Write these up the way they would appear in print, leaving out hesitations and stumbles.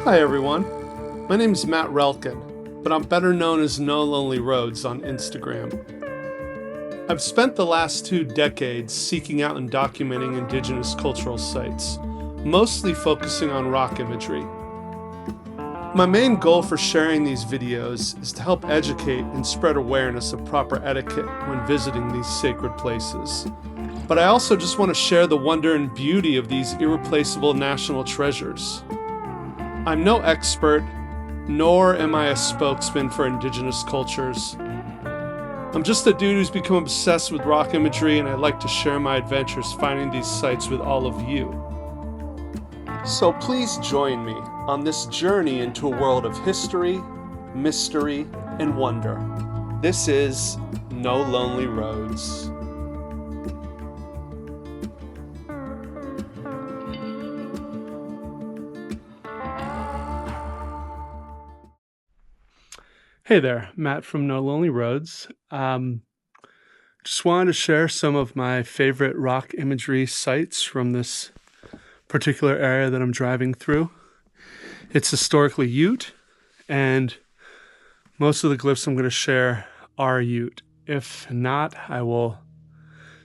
Hi everyone, my name is Matt Relkin, but I'm better known as No Lonely Roads on Instagram. I've spent the last 2 decades seeking out and documenting Indigenous cultural sites, mostly focusing on rock imagery. My main goal for sharing these videos is to help educate and spread awareness of proper etiquette when visiting these sacred places. But I also just want to share the wonder and beauty of these irreplaceable national treasures. I'm no expert, nor am I a spokesman for Indigenous cultures. I'm just a dude who's become obsessed with rock imagery, and I'd like to share my adventures finding these sites with all of you. So please join me on this journey into a world of history, mystery, and wonder. This is No Lonely Roads. Hey there, Matt from No Lonely Roads. Just wanted to share some of my favorite rock imagery sites from this particular area that I'm driving through. It's historically Ute, and most of the glyphs I'm going to share are Ute. If not, I will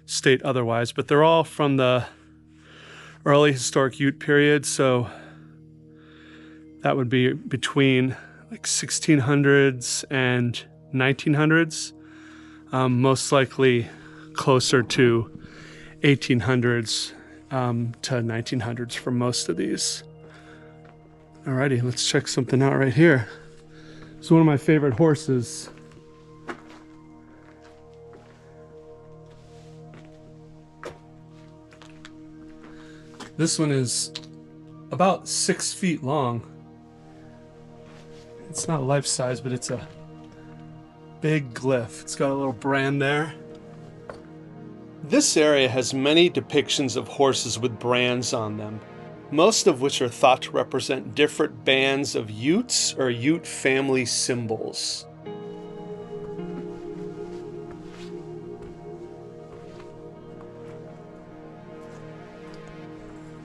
state otherwise, but they're all from the early historic Ute period, so that would be between like 1600s and 1900s, most likely closer to 1800s to 1900s for most of these. Alrighty, let's check something out right here. It's one of my favorite horses. This one is about 6 feet long. It's not life size, but it's a big glyph. It's got a little brand there. This area has many depictions of horses with brands on them, most of which are thought to represent different bands of Utes or Ute family symbols.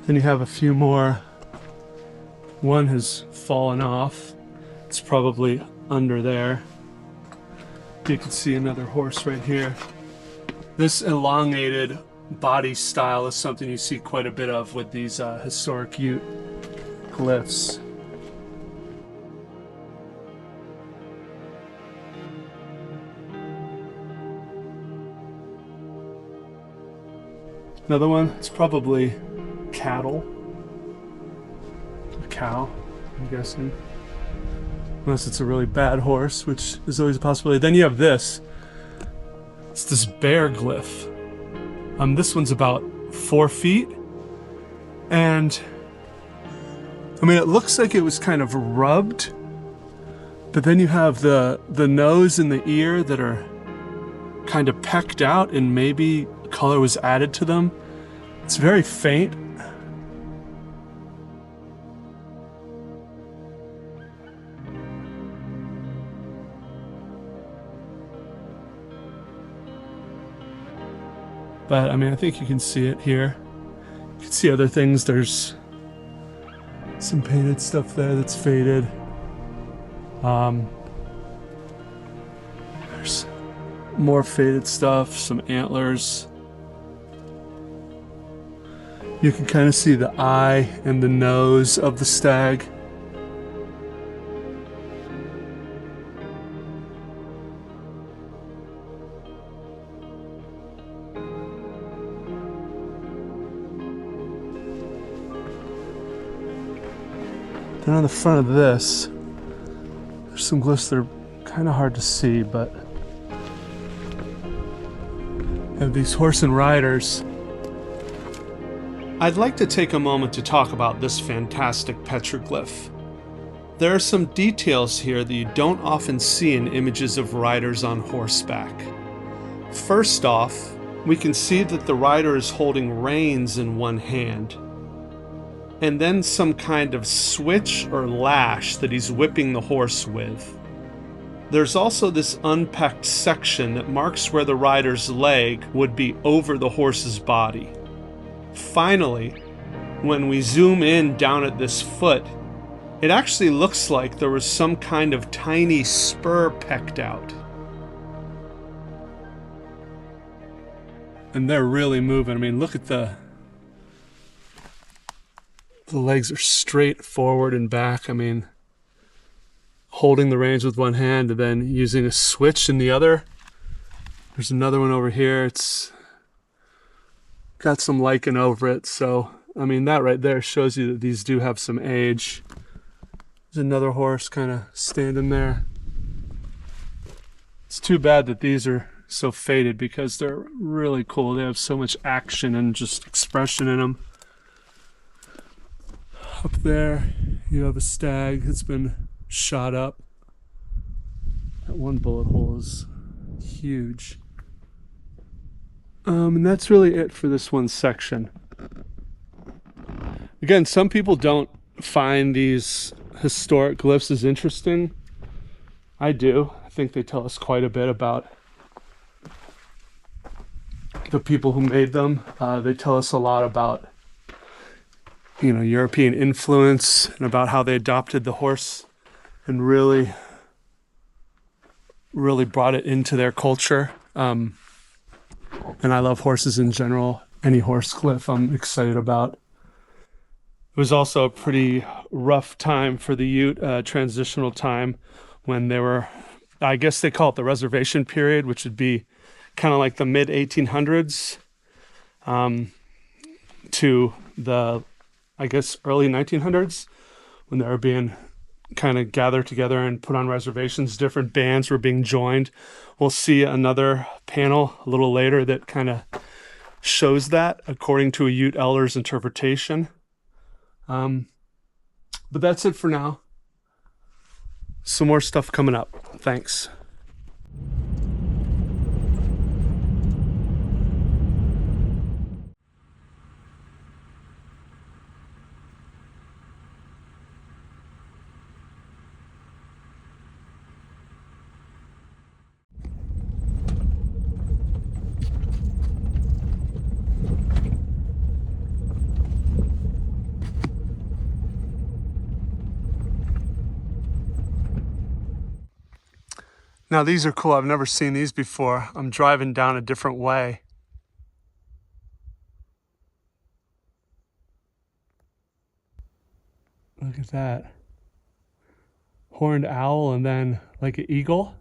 Then you have a few more. One has fallen off. It's probably under there. You can see another horse right here. This elongated body style is something you see quite a bit of with these historic Ute glyphs. Another one, it's probably cattle. A cow, I'm guessing. Unless it's a really bad horse, which is always a possibility. Then you have this. It's this bear glyph. This one's about 4 feet. And I mean, it looks like it was kind of rubbed, but then you have the nose and the ear that are kind of pecked out, and maybe color was added to them. It's very faint. But I mean, I think you can see it here. You can see other things. There's some painted stuff there that's faded. There's more faded stuff, some antlers. You can kind of see the eye and the nose of the stag. Then on the front of this, there's some glyphs that are kind of hard to see, but have these horse and riders. I'd like to take a moment to talk about this fantastic petroglyph. There are some details here that you don't often see in images of riders on horseback. First off, we can see that the rider is holding reins in one hand, and then some kind of switch or lash that he's whipping the horse with. There's also this unpecked section that marks where the rider's leg would be over the horse's body. Finally, when we zoom in down at this foot, It actually looks like there was some kind of tiny spur pecked out. And they're really moving. I mean, look at the legs are straight forward and back. I mean, holding the reins with one hand and then using a switch in the other. There's another one over here. It's got some lichen over it. So, I mean, that right there shows you that these do have some age. There's another horse kind of standing there. It's too bad that these are so faded because they're really cool. They have so much action and just expression in them. Up there, you have a stag that's been shot up. That one bullet hole is huge. And that's really it for this one section. Again, some people don't find these historic glyphs as interesting. I do. I think they tell us quite a bit about the people who made them. They tell us a lot about, you know, European influence and about how they adopted the horse and really brought it into their culture. And I love horses in general. Any horse glyph I'm excited about. It was also a pretty rough time for the Ute, transitional time when they were, I guess they call it the reservation period, which would be kind of like the mid 1800s to the, I guess, early 1900s, when they were being kind of gathered together and put on reservations. Different bands were being joined. We'll see another panel a little later that kind of shows that according to a Ute elder's interpretation. But that's it for now. Some more stuff coming up. Thanks. Now these are cool. I've never seen these before. I'm driving down a different way. Look at that. Horned owl and then like an eagle.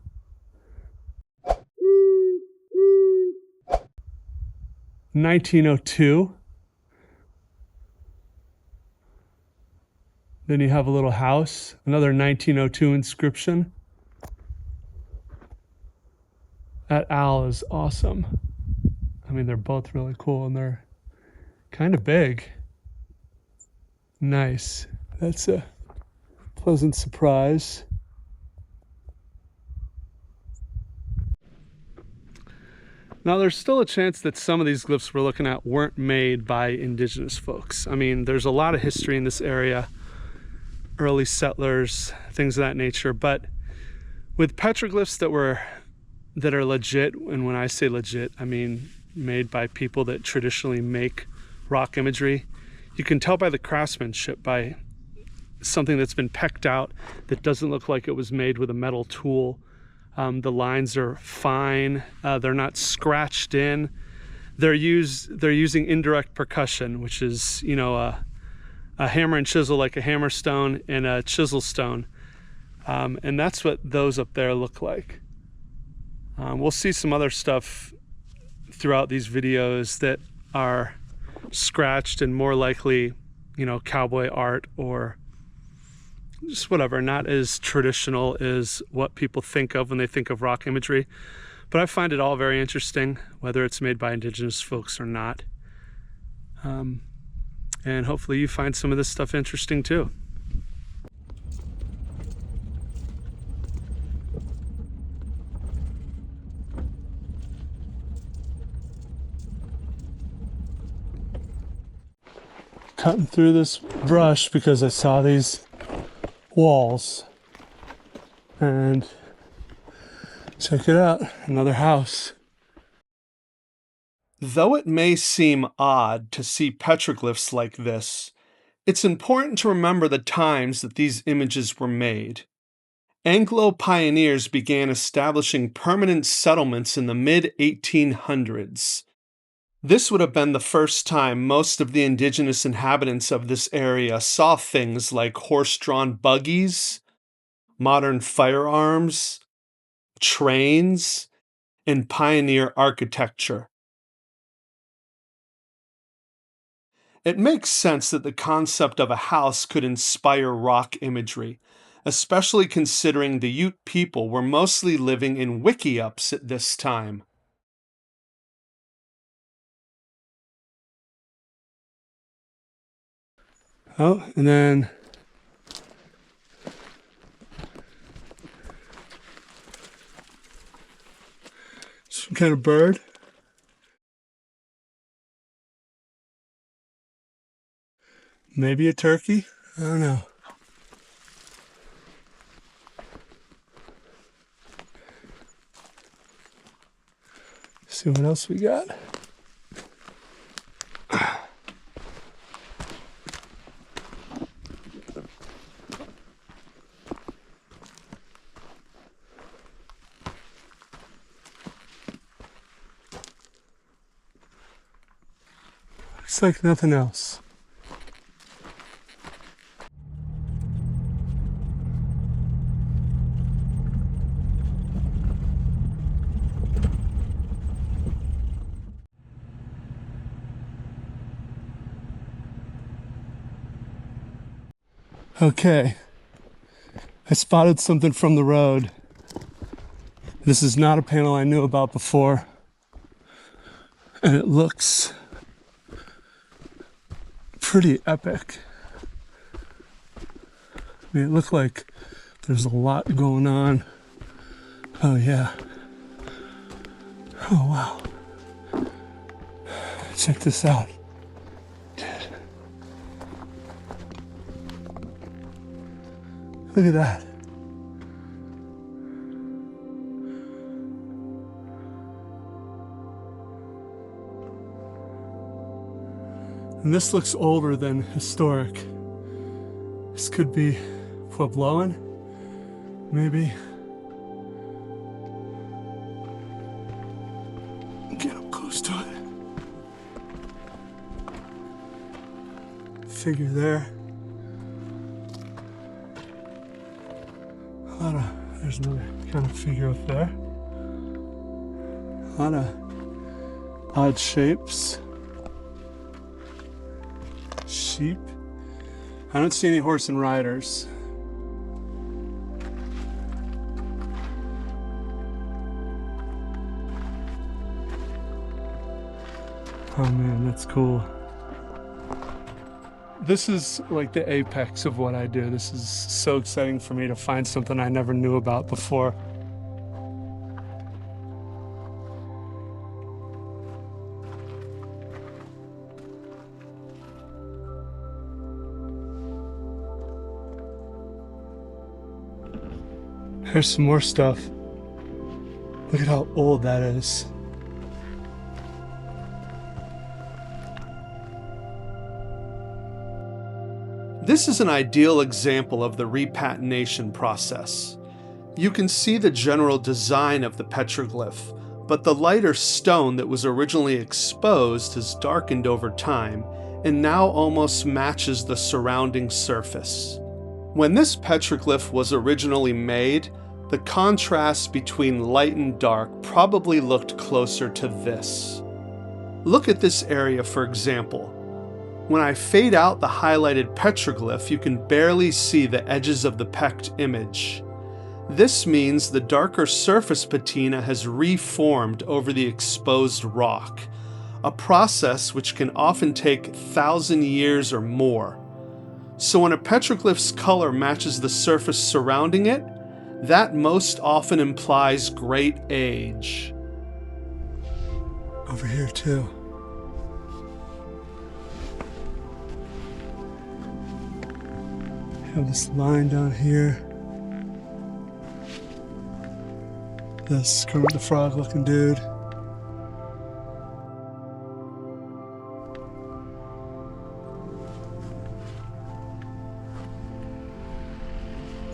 (1902). Then you have a little house, another 1902 inscription. That owl is awesome. I mean, they're both really cool and they're kind of big. Nice. That's a pleasant surprise. Now, there's still a chance that some of these glyphs we're looking at weren't made by indigenous folks. I mean, there's a lot of history in this area, early settlers, things of that nature. But with petroglyphs that are legit, and when I say legit, I mean made by people that traditionally make rock imagery, you can tell by the craftsmanship, by something that's been pecked out that doesn't look like it was made with a metal tool. The lines are fine. They're not scratched in. They're using indirect percussion, which is, you know, a hammer and chisel, like a hammer stone and a chisel stone. And that's what those up there look like. We'll see some other stuff throughout these videos that are scratched and more likely, you know, cowboy art or just whatever, not as traditional as what people think of when they think of rock imagery. But I find it all very interesting, whether it's made by indigenous folks or not. And hopefully you find some of this stuff interesting too. Cutting through this brush because I saw these walls, and check it out, another house. Though it may seem odd to see petroglyphs like this, It's important to remember the times that these images were made. Anglo pioneers began establishing permanent settlements in the mid-1800s. This would have been the first time most of the indigenous inhabitants of this area saw things like horse-drawn buggies, modern firearms, trains, and pioneer architecture. It makes sense that the concept of a house could inspire rock imagery, especially considering the Ute people were mostly living in wickiups at this time. Oh, and then some kind of bird. Maybe a turkey? I don't know. See what else we got. Looks like nothing else. Okay, I spotted something from the road. This is not a panel I knew about before, and it looks pretty epic. I mean, it looked like there's a lot going on. Oh yeah. Oh wow. Check this out. Look at that. And this looks older than historic. This could be Puebloan, maybe. Get up close to it. Figure there. There's another kind of figure up there. A lot of odd shapes. Sheep. I don't see any horse and riders. Oh man, that's cool. This is like the apex of what I do. This is so exciting for me to find something I never knew about before. Here's some more stuff. Look at how old that is. This is an ideal example of the repatination process. You can see the general design of the petroglyph, but the lighter stone that was originally exposed has darkened over time and now almost matches the surrounding surface. When this petroglyph was originally made, the contrast between light and dark probably looked closer to this. Look at this area, for example. When I fade out the highlighted petroglyph, you can barely see the edges of the pecked image. This means the darker surface patina has reformed over the exposed rock, a process which can often take 1,000 years or more. So when a petroglyph's color matches the surface surrounding it, that most often implies great age. Over here too. Have this line down here. This Kermit the Frog looking dude.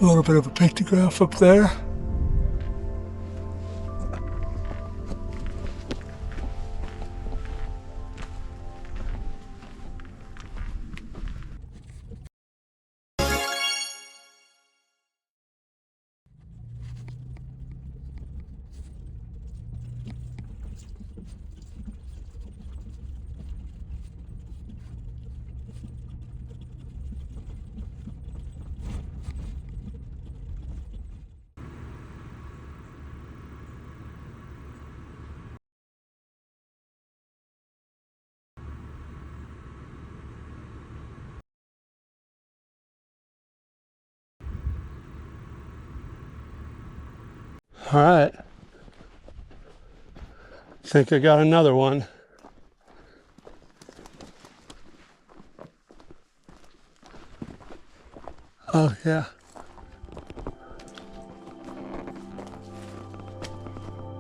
A little bit of a pictograph up there. All right. I think I got another one. Oh, yeah.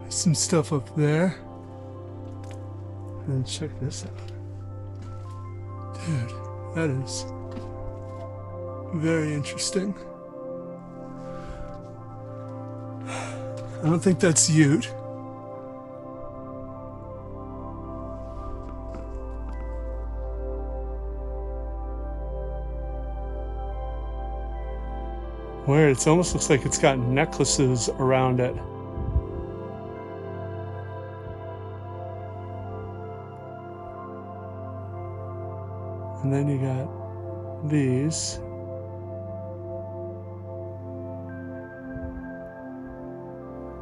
There's some stuff up there. And check this out. Dude, that is very interesting. I don't think that's Ute. Weird, it almost looks like it's got necklaces around it. And then you got these.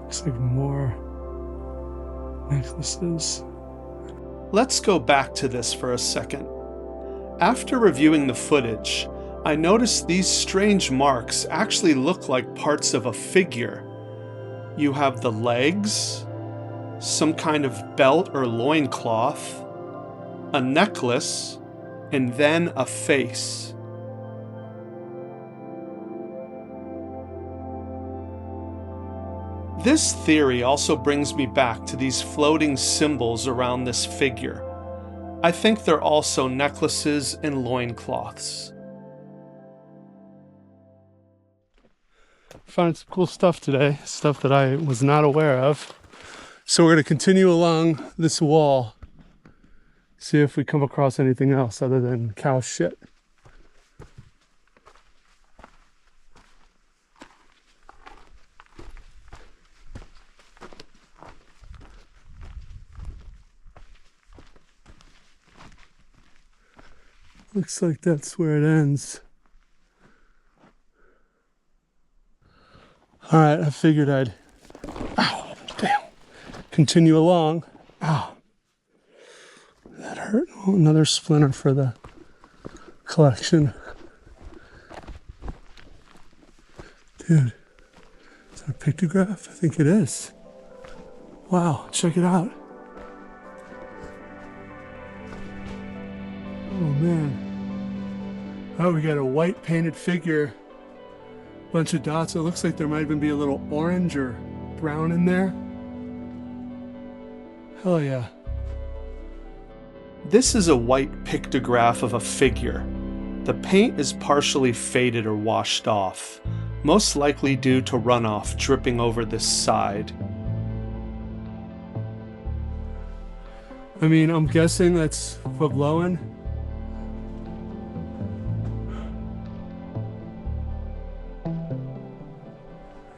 Looks like more necklaces. Let's go back to this for a second. After reviewing the footage, I noticed these strange marks actually look like parts of a figure. You have the legs, some kind of belt or loincloth, a necklace, and then a face. This theory also brings me back to these floating symbols around this figure. I think they're also necklaces and loincloths. Found some cool stuff today, stuff that I was not aware of. So we're going to continue along this wall, see if we come across anything else other than cow shit. Looks like that's where it ends. All right, I figured I'd continue along. Ow. That hurt. Oh, another splinter for the collection. Dude, is that a pictograph? I think it is. Wow, check it out. Oh man. Oh, we got a white painted figure. Bunch of dots. It looks like there might even be a little orange or brown in there. Hell yeah. This is a white pictograph of a figure. The paint is partially faded or washed off, most likely due to runoff dripping over this side. I mean, I'm guessing that's Puebloan.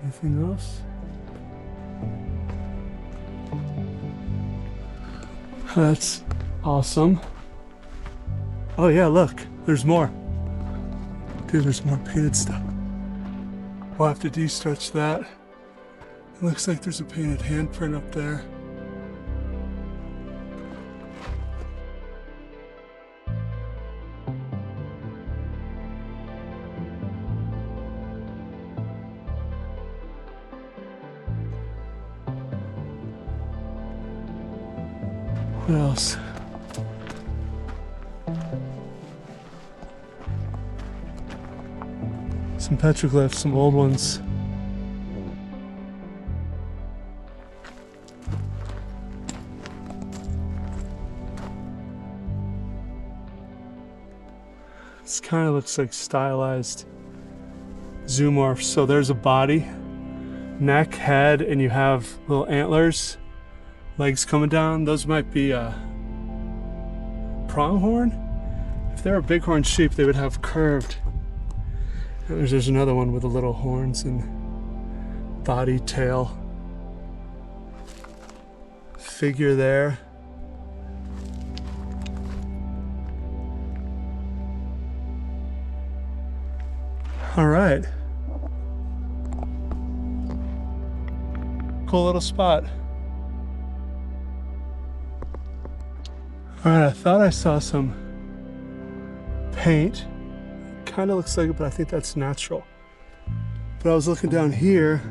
Anything else? That's awesome. Oh yeah, look, there's more. Dude, there's more painted stuff. We'll have to de-stretch that. It looks like there's a painted handprint up there. What else? Some petroglyphs, some old ones. This kind of looks like stylized zoomorph. So there's a body, neck, head, and you have little antlers, legs coming down. Those might be a pronghorn. If they're a bighorn sheep, they would have curved. And there's another one with the little horns and body, tail. Figure there. All right. Cool little spot. All right, I thought I saw some paint. Kind of looks like it, but I think that's natural. But I was looking down here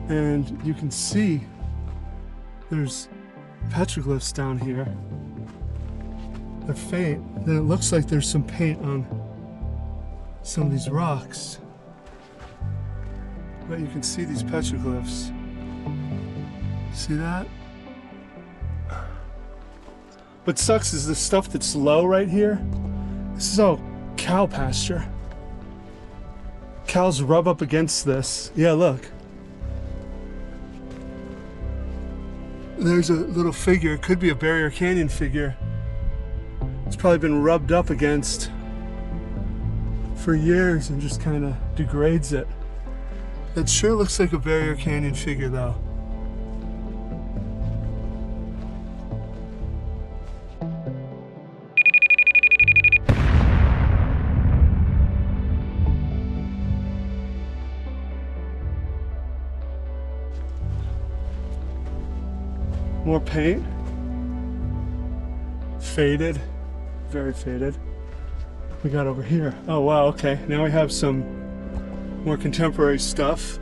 and you can see there's petroglyphs down here. They're faint. Then it looks like there's some paint on some of these rocks. But you can see these petroglyphs. See that? What sucks is the stuff that's low right here. This is all cow pasture. Cows rub up against this. Yeah, look. There's a little figure. It could be a Barrier Canyon figure. It's probably been rubbed up against for years and just kind of degrades it. It sure looks like a Barrier Canyon figure though. More paint. Faded, very faded. We got over here. Oh wow, okay. Now we have some more contemporary stuff.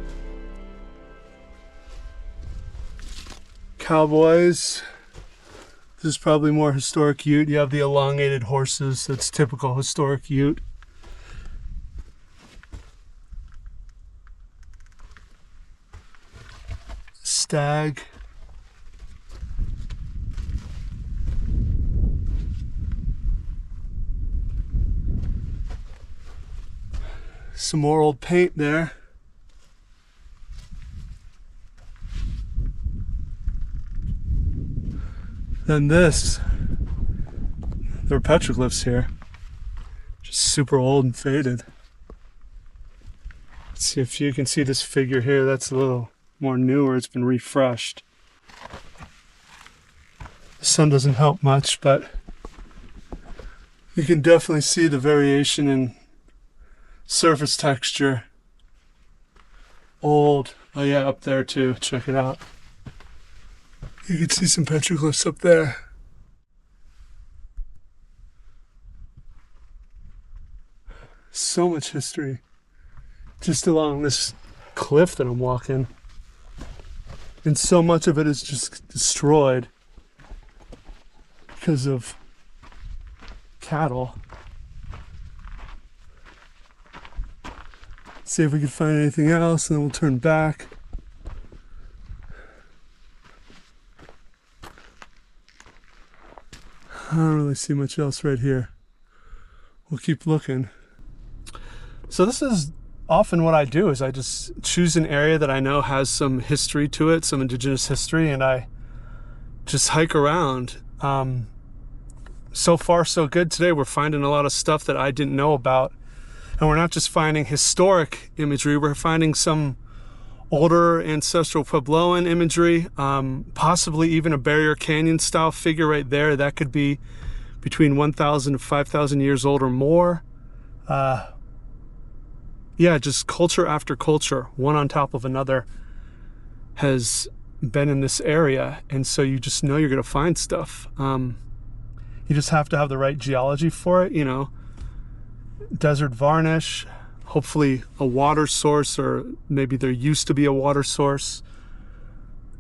Cowboys. This is probably more historic Ute. You have the elongated horses. That's typical historic Ute. Stag. Some more old paint there. Then this, there are petroglyphs here. Just super old and faded. Let's see if you can see this figure here. That's a little more newer. It's been refreshed. The sun doesn't help much, but you can definitely see the variation in surface texture. Old. Oh yeah, up there too. Check it out. You can see some petroglyphs up there. So much history just along this cliff that I'm walking. And so much of it is just destroyed because of cattle. See if we can find anything else, and then we'll turn back. I don't really see much else right here. We'll keep looking. So this is often what I do, is I just choose an area that I know has some history to it, some indigenous history, and I just hike around. So far, so good. Today we're finding a lot of stuff that I didn't know about. And we're not just finding historic imagery, we're finding some older ancestral Puebloan imagery, possibly even a Barrier Canyon style figure right there. That could be between 1,000 to 5,000 years old or more. Yeah, just culture after culture, one on top of another, has been in this area. And so you just know you're gonna find stuff. You just have to have the right geology for it, you know. Desert varnish, hopefully a water source, or maybe there used to be a water source.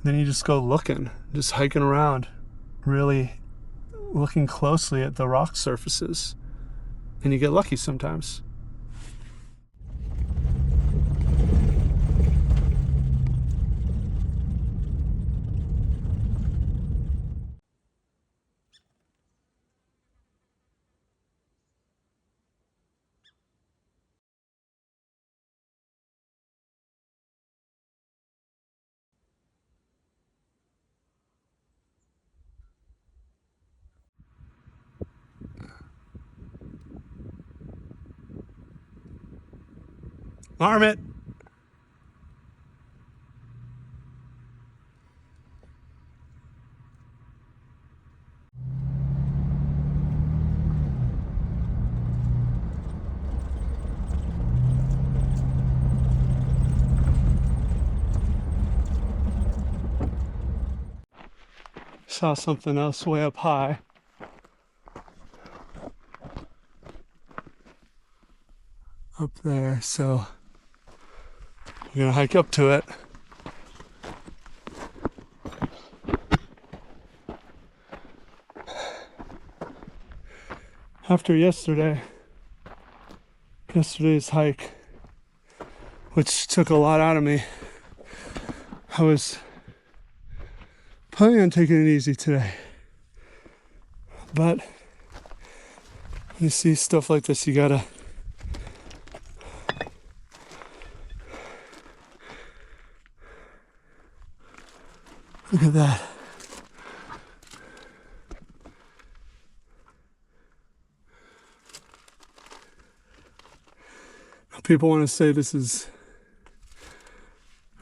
Then you just go looking, just hiking around, really looking closely at the rock surfaces, and you get lucky sometimes. Marmot! Saw something else way up high. Up there, so we're gonna hike up to it. After yesterday's hike, which took a lot out of me, I was planning on taking it easy today. But when you see stuff like this, you gotta look at that. People want to say this is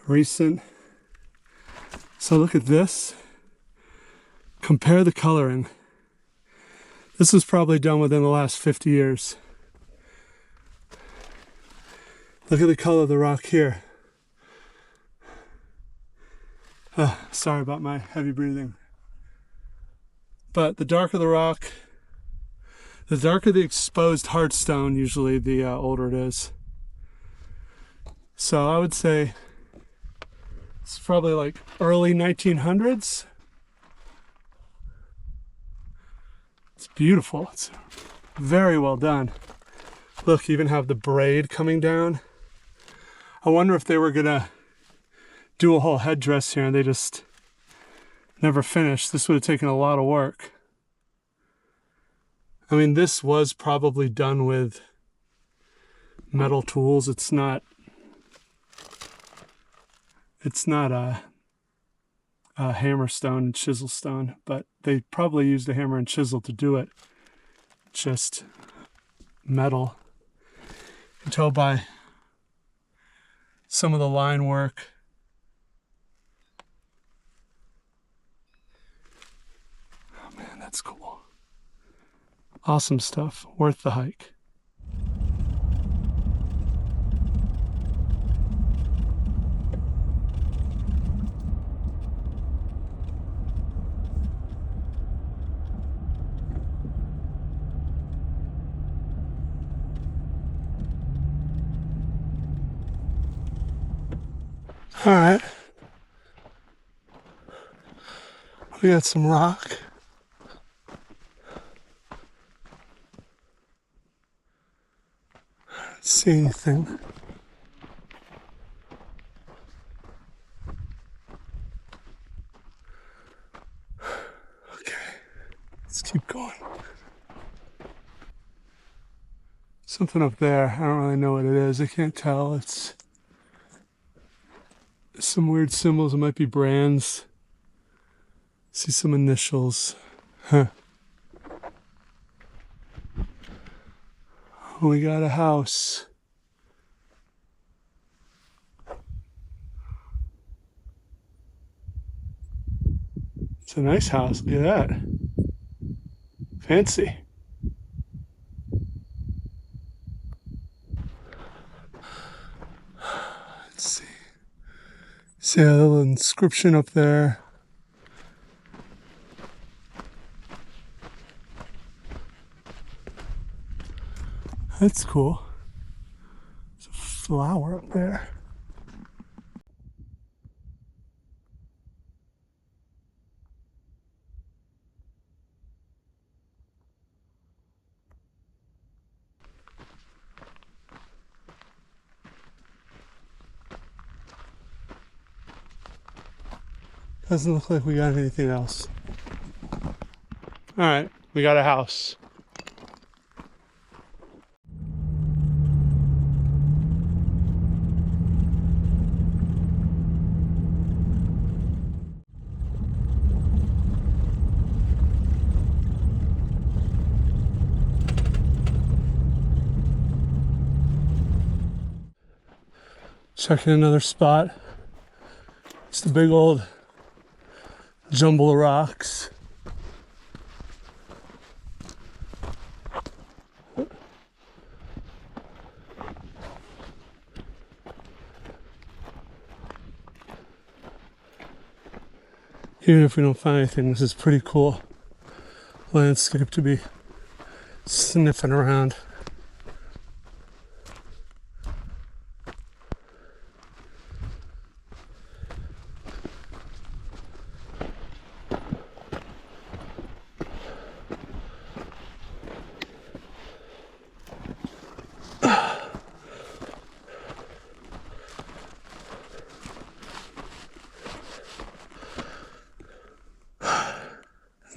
recent. So look at this. Compare the coloring. This was probably done within the last 50 years. Look at the color of the rock here. Sorry about my heavy breathing. But the darker the rock, the darker the exposed hard stone, usually the older it is. So I would say it's probably like early 1900s. It's beautiful. It's very well done. Look, you even have the braid coming down. I wonder if they were gonna do a whole headdress here and they just never finished. This would have taken a lot of work. I mean, this was probably done with metal tools. It's not a hammer stone and chisel stone, but they probably used a hammer and chisel to do it. Just metal. You can tell by some of the line work. Oh man, that's cool. Awesome stuff. Worth the hike. All right, we got some rock. I don't see anything. Okay, let's keep going. Something up there, I don't really know what it is. I can't tell. It's some weird symbols. It might be brands. See some initials. Huh. We got a house. It's a nice house. Look at that. Fancy. Let's see. See a little inscription up there. That's cool. There's a flower up there. Doesn't look like we got anything else. All right, we got a house. Checking another spot. It's the big old jumble of rocks. Even if we don't find anything, this is pretty cool landscape to be sniffing around.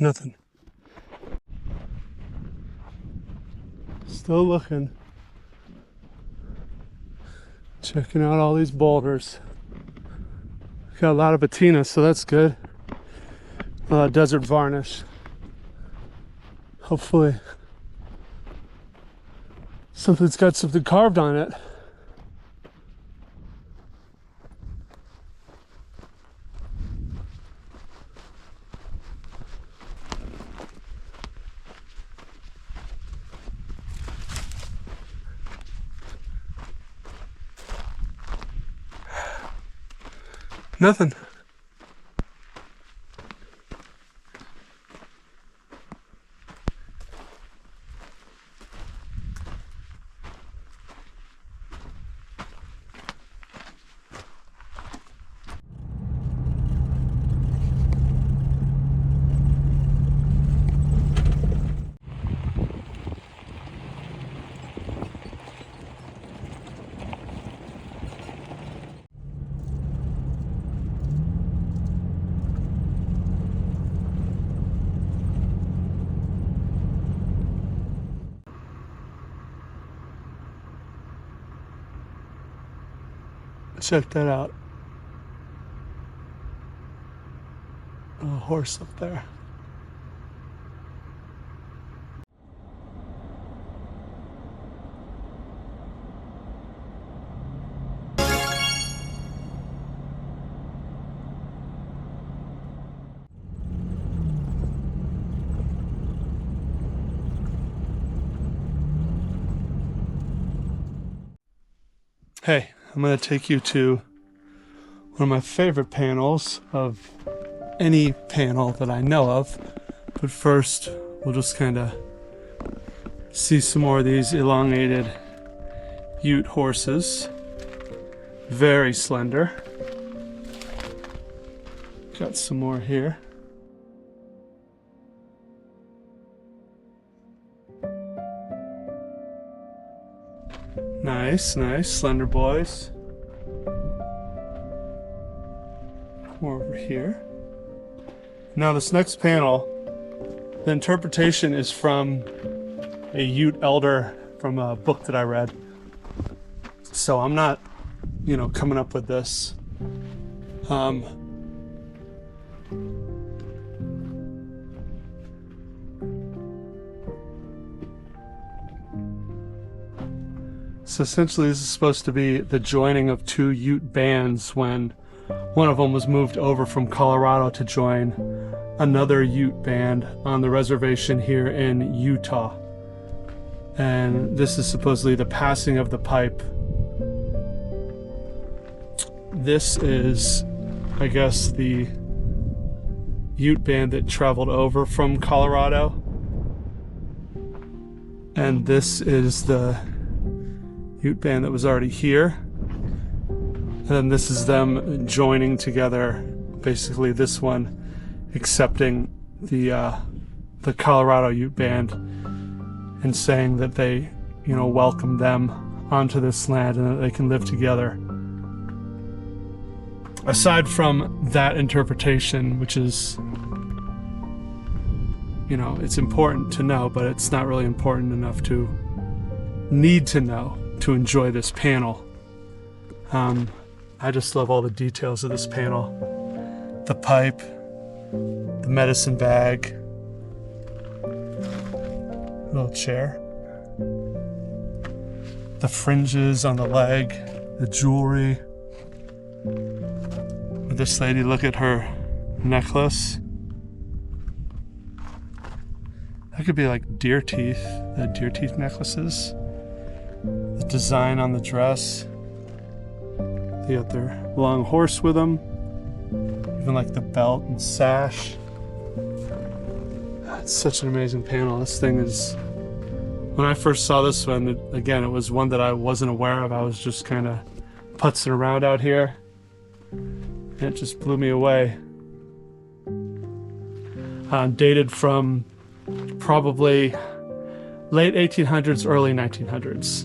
Nothing. Still looking. Checking out all these boulders. Got a lot of patina, so that's good. Desert varnish. Hopefully something's got something carved on it. Nothing. Check that out. A horse up there. Hey, I'm going to take you to one of my favorite panels of any panel that I know of. But first, we'll just kind of see some more of these elongated Ute horses. Very slender. Got some more here. Nice, nice, slender boys. More over here. Now this next panel, the interpretation is from a Ute elder from a book that I read. So I'm not, coming up with this. So essentially this is supposed to be the joining of two Ute bands when one of them was moved over from Colorado to join another Ute band on the reservation here in Utah. And this is supposedly the passing of the pipe. This is, I guess, the Ute band that traveled over from Colorado. And this is the Ute band that was already here. And then this is them joining together, basically this one accepting the Colorado Ute band and saying that they, welcome them onto this land and that they can live together. Aside from that interpretation, which is, it's important to know, but it's not really important enough to need to know to enjoy this panel. I just love all the details of this panel. The pipe, the medicine bag, little chair, the fringes on the leg, the jewelry. this lady look at her necklace. That could be like deer teeth, the deer teeth necklaces. The design on the dress. They got their long horse with them. Even like the belt and sash. It's such an amazing panel. This thing is, when I first saw this one, it was one that I wasn't aware of. I was just kind of putzing around out here. And it just blew me away. Dated from probably late 1800s, early 1900s.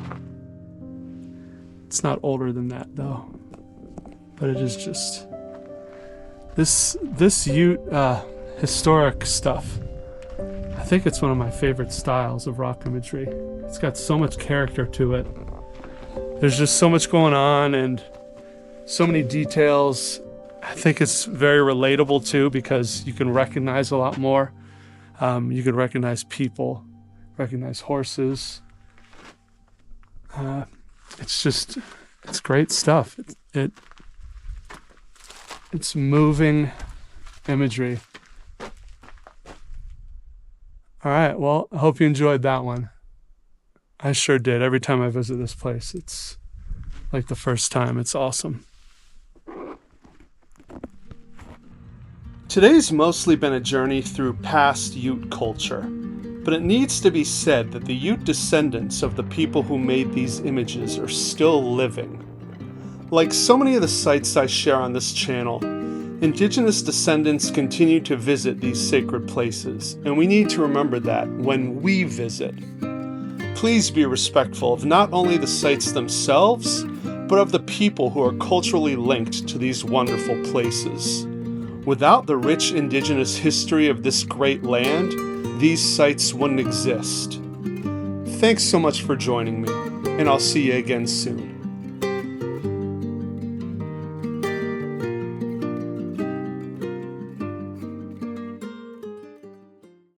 It's not older than that though. But it is just this Ute historic stuff. I think it's one of my favorite styles of rock imagery. It's got so much character to it. There's just so much going on and so many details. I think it's very relatable too, because you can recognize a lot more. You can recognize people, recognize horses. It's great stuff. It's moving imagery. All right, well, I hope you enjoyed that one. I sure did. Every time I visit this place, it's like the first time. It's awesome. Today's mostly been a journey through past Ute culture, but it needs to be said that the Ute descendants of the people who made these images are still living. Like so many of the sites I share on this channel, Indigenous descendants continue to visit these sacred places, and we need to remember that when we visit. Please be respectful of not only the sites themselves, but of the people who are culturally linked to these wonderful places. Without the rich Indigenous history of this great land, these sites wouldn't exist. Thanks so much for joining me, and I'll see you again soon.